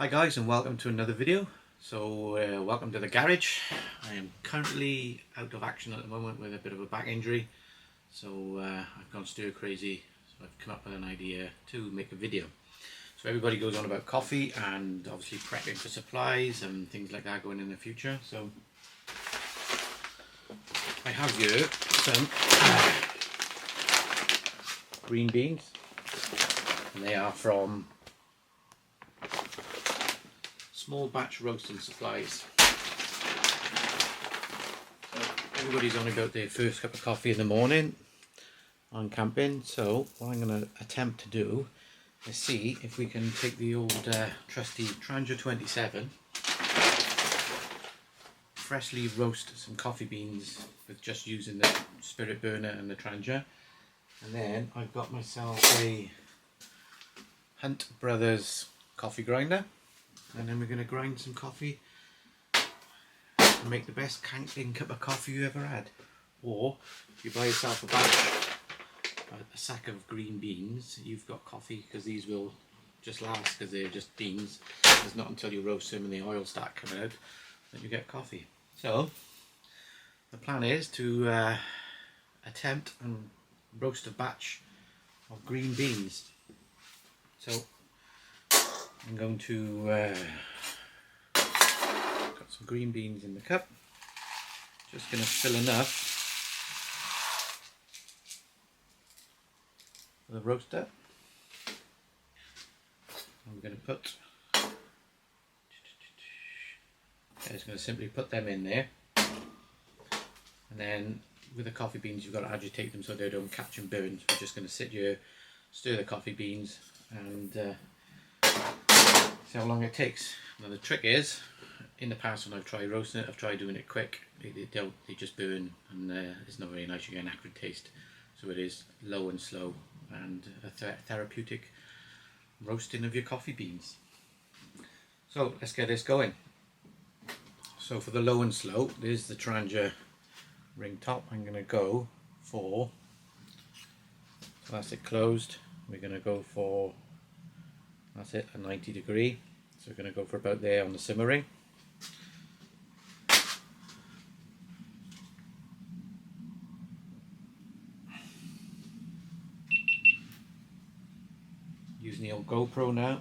Hi guys, and welcome to another video. So welcome to the garage. I am currently out of action at the moment with a bit of a back injury, so I've gone stir crazy, so I've come up with an idea to make a video. So everybody goes on about coffee and obviously prepping for supplies and things like that going in the future. So I have here some green beans, and they are from Small Batch Roasting Supplies. So everybody's on about their first cup of coffee in the morning on camping, so what I'm going to attempt to do is see if we can take the old trusty Trangia 27, freshly roast some coffee beans with just using the spirit burner and the Trangia, and then I've got myself a Hunt Brothers coffee grinder, and then we're going to grind some coffee and make the best camping cup of coffee you ever had. Or if you buy yourself a sack of green beans, you've got coffee, because these will just last because they're just beans. It's not until you roast them and the oil start coming out that you get coffee. So the plan is to attempt and roast a batch of green beans. So I'm going to got some green beans in the cup. Just going to fill enough for the roaster. I'm going to put, just going to simply put them in there, and then with the coffee beans you've got to agitate them so they don't catch and burn. So we're just going to sit here, stir the coffee beans, and see how long it takes. Now the trick is, in the past when I've tried roasting it, I've tried doing it quick, they just burn, and it's not very nice. You get an acrid taste. So it is low and slow, and a therapeutic roasting of your coffee beans. So let's get this going. So for the low and slow, there's the Trangia ring top. I'm going to go for, so that's it closed, we're going to go for, that's it, a 90 degree. So we're going to go for about there on the simmering. Using the old GoPro now.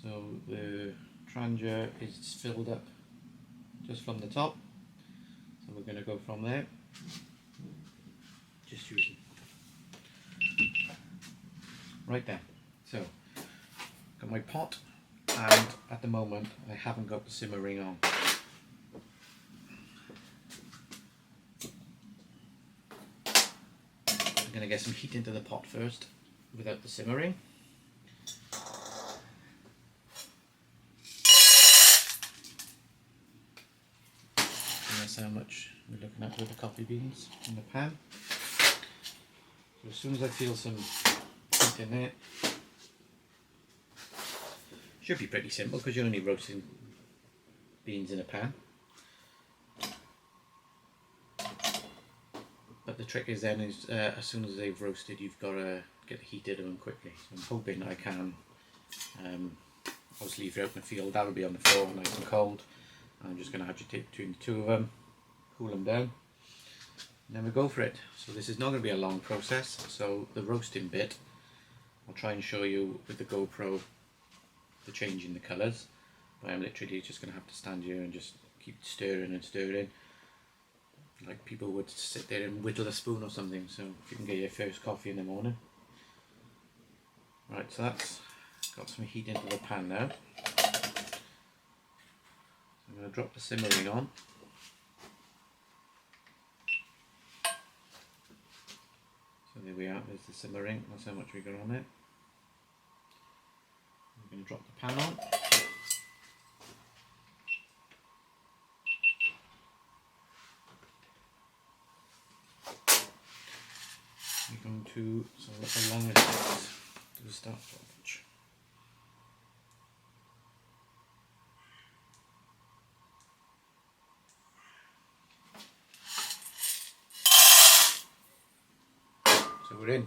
So the Trangia is filled up just from the top. So we're going to go from there. Just using right there. So got my pot, and at the moment I haven't got the simmering on. I'm going to get some heat into the pot first without the simmering. And that's how much we're looking at with the coffee beans in the pan. So as soon as I feel some heat in there, should be pretty simple because you're only roasting beans in a pan. But the trick is then is as soon as they've roasted, you've got to get the heat into them quickly. So I'm hoping I can. Obviously if you're out in the field, that'll be on the floor nice and cold. I'm just going to agitate between the two of them, cool them down, and then we go for it. So this is not going to be a long process. So the roasting bit, I'll try and show you with the GoPro the change in the colours, but I'm literally just going to have to stand here and just keep stirring and stirring, like people would sit there and whittle a spoon or something. So if you can get your first coffee in the morning. Right, so that's got some heat into the pan now. I'm going to drop the simmering on. So there we are, there's the simmering, that's how much we got on it. I'm going to drop the pan on. We're going to, so look how long it takes to start watch. So we're in.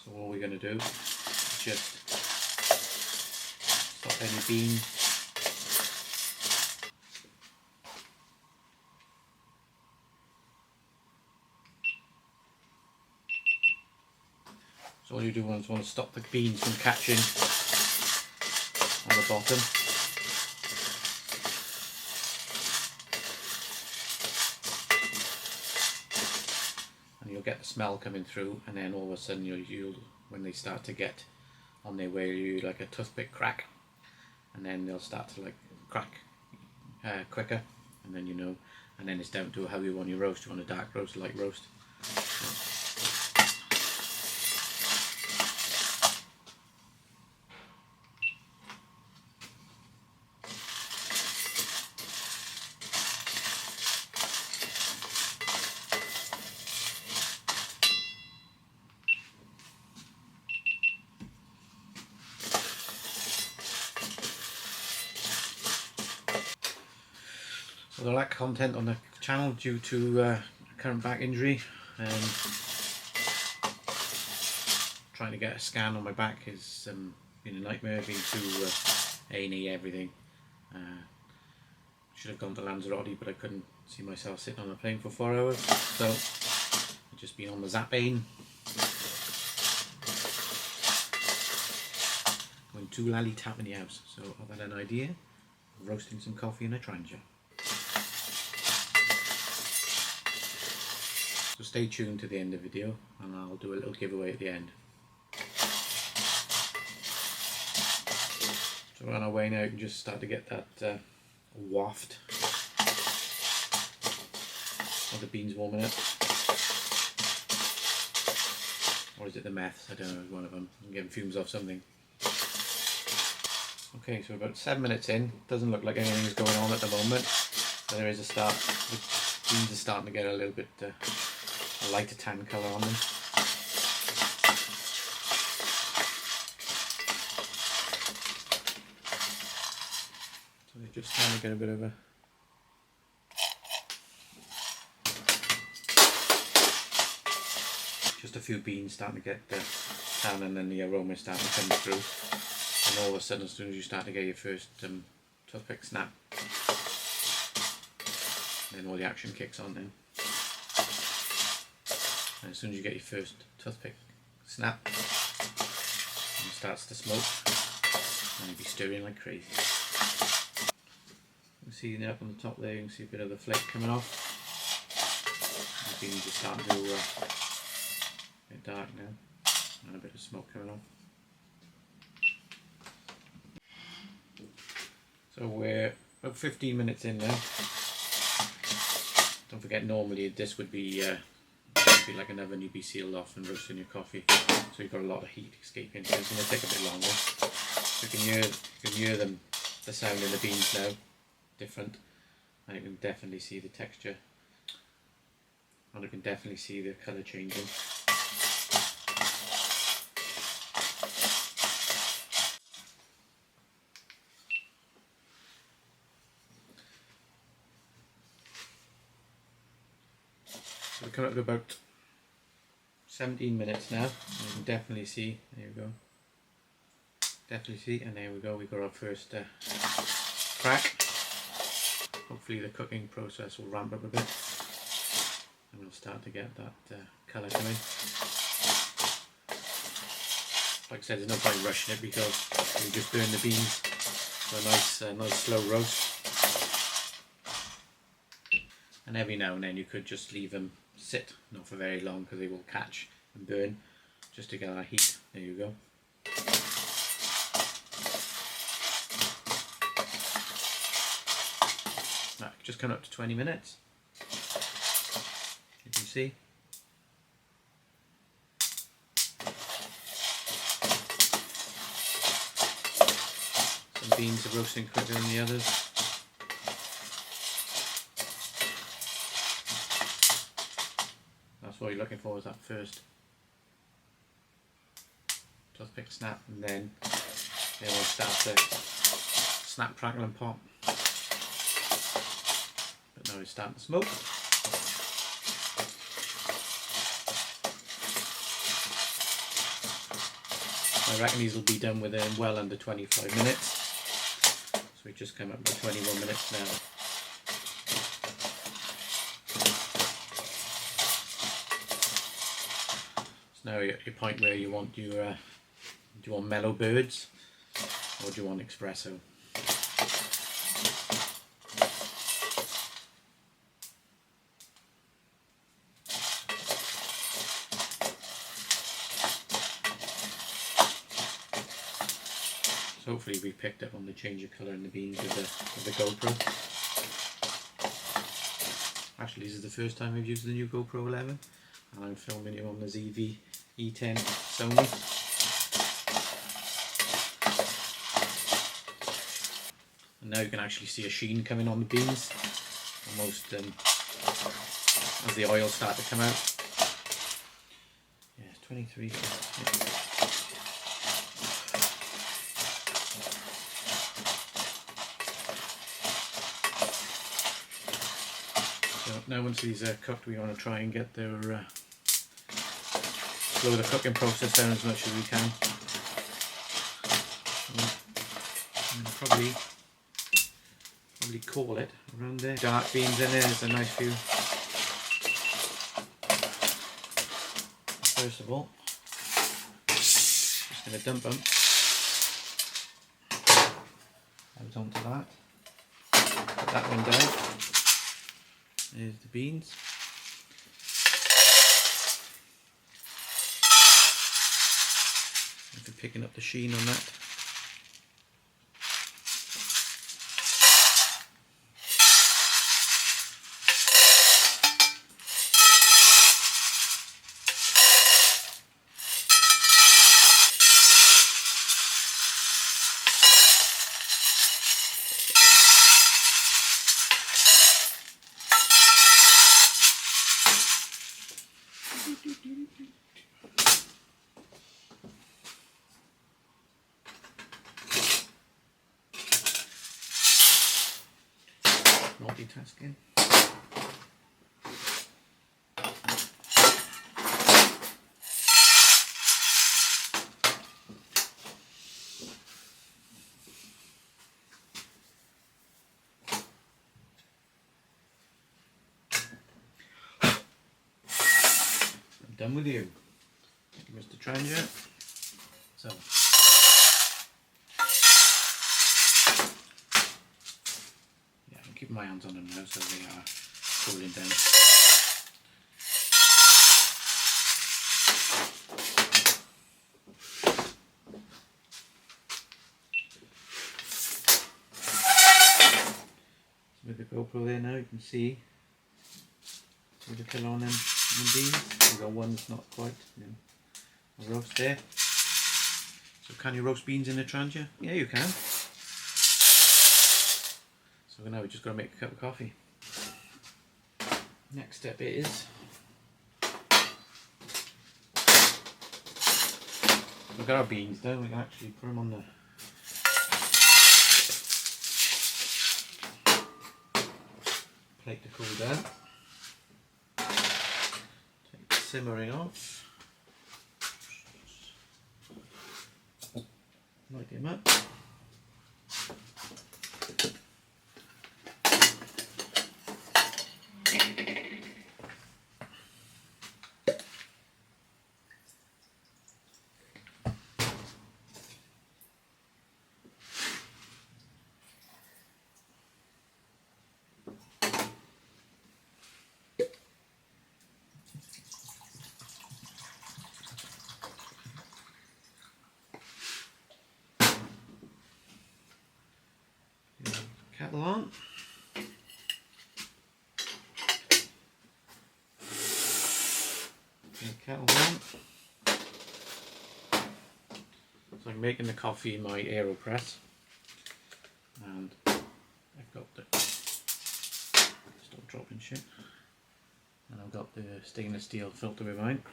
So all we're going to do is just stop any beans. So all you do is want to stop the beans from catching on the bottom. And you'll get the smell coming through, and then all of a sudden you'll when they start to get on their way, you like a toothpick crack, and then they'll start to like crack quicker, and then you know, and then it's down to how you want your roast. You want a dark roast, a light roast. So the lack of content on the channel due to current back injury, and trying to get a scan on my back has been a nightmare. Been to A&E, everything. Should have gone to Lanzarote, but I couldn't see myself sitting on a plane for 4 hours, so I've just been on the Zapane. Going to lally tap in the house, so I've had an idea of roasting some coffee in a trangia. So stay tuned to the end of the video, and I'll do a little giveaway at the end. So we're on our way now. You can just start to get that waft of the beans warming up. Or is it the meth? I don't know, one of them. I'm getting fumes off something. Okay, so we're about 7 minutes in. Doesn't look like anything is going on at the moment. But there is a start. The beans are starting to get a little bit a lighter tan colour on them. So they're just trying to get a bit of a just a few beans starting to get tan, and then the aroma starting to come through, and all of a sudden, as soon as you start to get your first toothpick snap, then all the action kicks on then. And as soon as you get your first toothpick snap, it starts to smoke, and you'll be stirring like crazy. You can see up on the top there, you can see a bit of the flake coming off. The beans are starting to get dark now, and a bit of smoke coming off. So we're about 15 minutes in now. Don't forget, normally this would be like an oven. You'd be sealed off and roasting your coffee, so you've got a lot of heat escaping, so it's going to take a bit longer. You can hear the sound in the beans now, different, and you can definitely see the texture, and you can definitely see the colour changing. So we're coming up to about 17 minutes now, and you can definitely see, there you go, definitely see, and there we go, we got our first crack. Hopefully the cooking process will ramp up a bit, and we'll start to get that colour coming. Like I said, there's no point rushing it, because you just burn the beans for a nice slow roast, and every now and then you could just leave them sit, not for very long, because they will catch and burn, just to get that heat. There you go. Right, just coming up to 20 minutes. You can see. Some beans are roasting quicker than the others. That's what you're looking for, is that first toothpick snap, and then they will start to snap, crackle and pop. But now it's starting to smoke. I reckon these will be done within well under 25 minutes. So we just come up to 21 minutes now. So now you're at your point where you want your, do you want mellow birds or do you want espresso? Hopefully we picked up on the change of colour in the beans with the GoPro. Actually, this is the first time I've used the new GoPro 11 and I'm filming you on the ZV E10 Sony. And now you can actually see a sheen coming on the beans almost as the oil starts to come out. Yeah, it's 23. Yeah. Now once these are cooked, we want to try and get their slow the cooking process down as much as we can. And probably call it around there. Dark beans in there. There's a nice few. First of all, just going to dump them out onto that. Put that one down. There's the beans. I've been picking up the sheen on that. Multitasking. I'm done with you, Mr. Trangia. So. Keep my hands on them now so they are cooling down. So with the GoPro there now, you can see the colour on them beans. We've got one that's not quite, a roast there. So can you roast beans in a trangia? Yeah, you can. So now we just got to make a cup of coffee. Next step is we've got our beans down. We can actually put them on the plate to cool down. Take the simmering off. Light them up. Kettle on. Kettle on. So I'm making the coffee in my AeroPress, and I've got the stop dropping shit, and I've got the stainless steel filter in mine.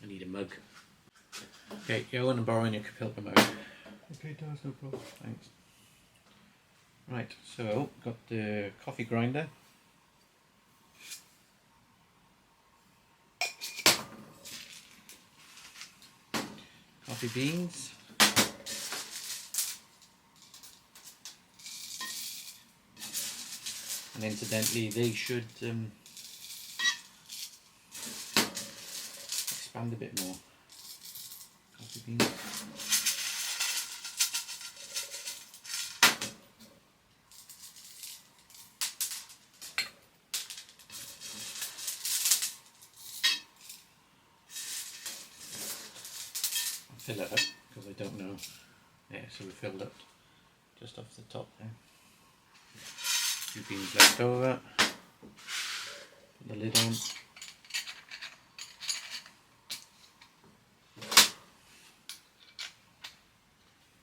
I need a mug. Okay, go on and borrow your filter mug. Okay, Daz, no problem. Thanks. Right, so got the coffee grinder. Coffee beans. And incidentally, they should expand a bit more. Coffee beans. I'll fill it up because I don't know. Yeah, so we filled up just off the top there. A few beans left over. Put the lid on.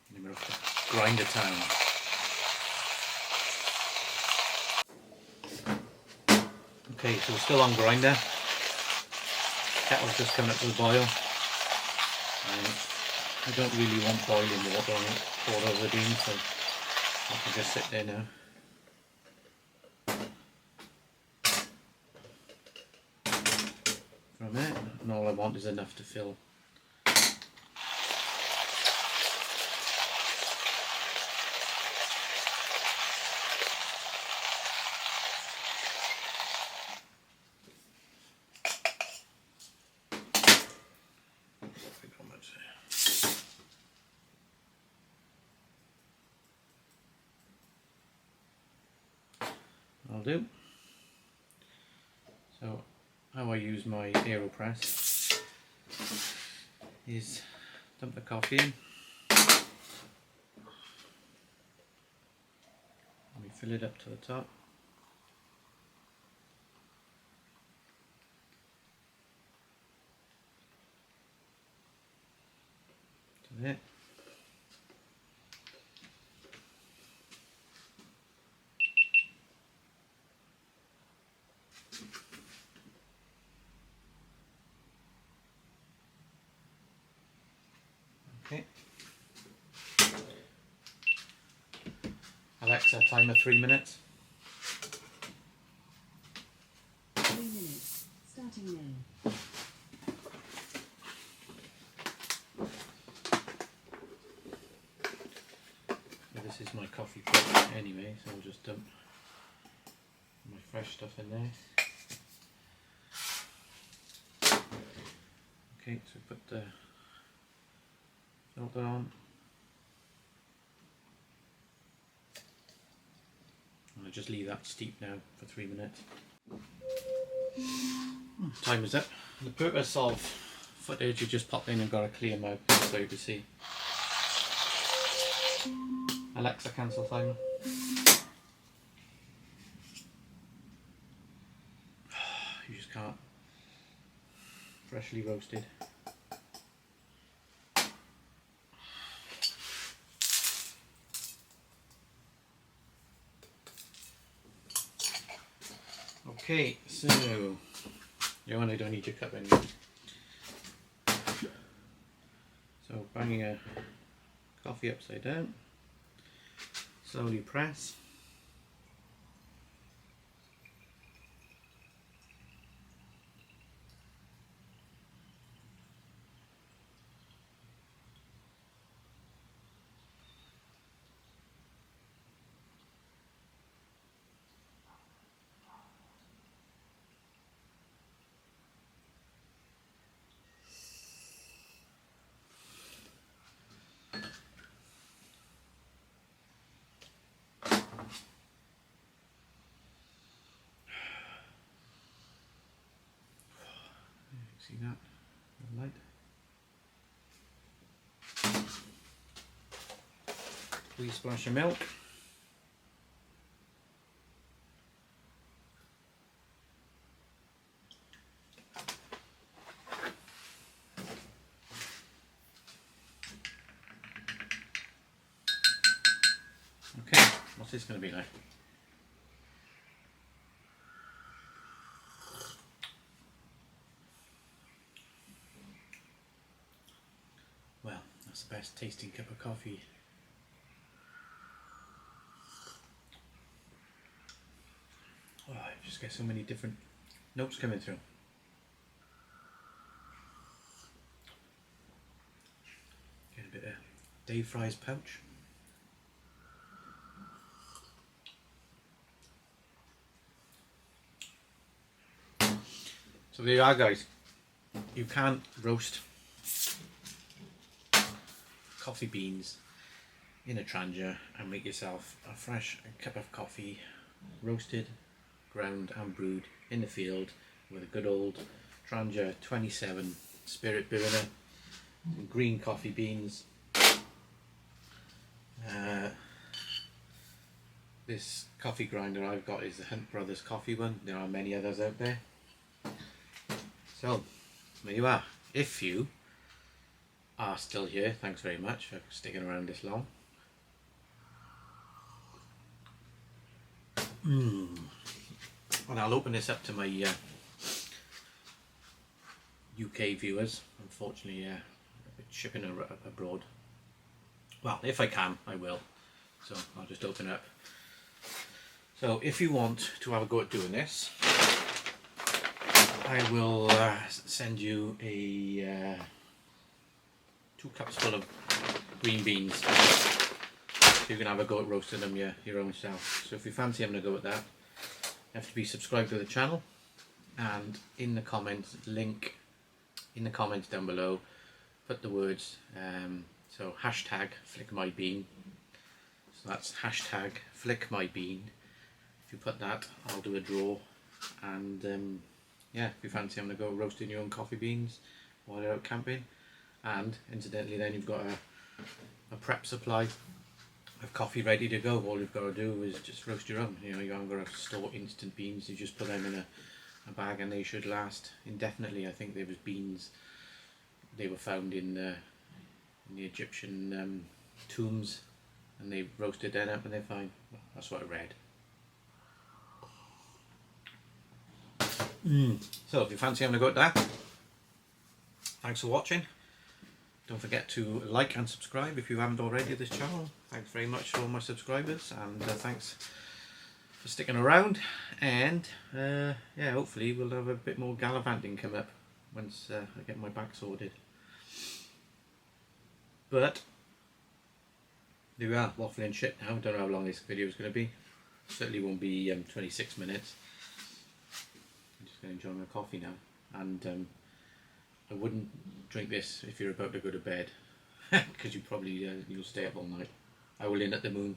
And then we're off to grinder time. Okay, so we're still on grinder. Kettle's just coming up to the boil. I don't really want boiling water on it poured over the beans, so I can just sit there now. For a minute, and all I want is enough to fill. I'll do. So how I use my AeroPress is dump the coffee in, and we fill it up to the top. To there. Okay. Alexa, timer 3 minutes. 3 minutes, starting now. So this is my coffee pot anyway, so I'll just dump my fresh stuff in there. Okay, so put the filter on. I'll just leave that steep now for 3 minutes. Time is up. The purpose of footage, you just pop in and got a clear mug so you can see. Alexa, cancel timer. You just can't. Freshly roasted. Okay, so you only don't need your cup anymore. So banging a coffee upside down, slowly press. See that? The light. Please splash of milk. Okay, what's this going to be like? Well, that's the best tasting cup of coffee Just get so many different notes coming through. Get a bit of Dave Fry's pouch. So there you are, guys. You can roast coffee beans in a trangia and make yourself a fresh cup of coffee, roasted, ground and brewed in the field with a good old trangia 27 spirit burner, some green coffee beans. This coffee grinder I've got is the Hunt Brothers coffee one. There are many others out there. So there you are. If you are still here, thanks very much for sticking around this long. And I'll open this up to my UK viewers. Unfortunately, shipping abroad. Well, if I can, I will. So I'll just open it up. So if you want to have a go at doing this, I will send you a 2 cups full of green beans. So you can have a go at roasting them your own self. So if you fancy having a go at that, you have to be subscribed to the channel, and in the comments, link in the comments down below, put the words, so hashtag flickmybean. So that's hashtag flickmybean. If you put that, I'll do a draw, and yeah, if you fancy having a go at roasting your own coffee beans while you're out camping. And incidentally, then you've got a prep supply of coffee ready to go. All you've got to do is just roast your own. You know, you haven't got to store instant beans. You just put them in a bag and they should last indefinitely. I think there was beans, they were found in the Egyptian tombs, and they roasted them up and they're fine. That's what I read. So if you fancy having a go at that, thanks for watching. Don't forget to like and subscribe if you haven't already to this channel. Thanks very much to all my subscribers, and thanks for sticking around. And yeah, hopefully we'll have a bit more gallivanting come up once I get my back sorted. But there we are, waffling shit now. Don't know how long this video is going to be. Certainly won't be 26 minutes. I'm just going to enjoy my coffee now, and I wouldn't drink this if you're about to go to bed, because you probably you'll stay up all night. I will in at the moon.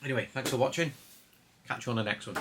Anyway, thanks for watching. Catch you on the next one.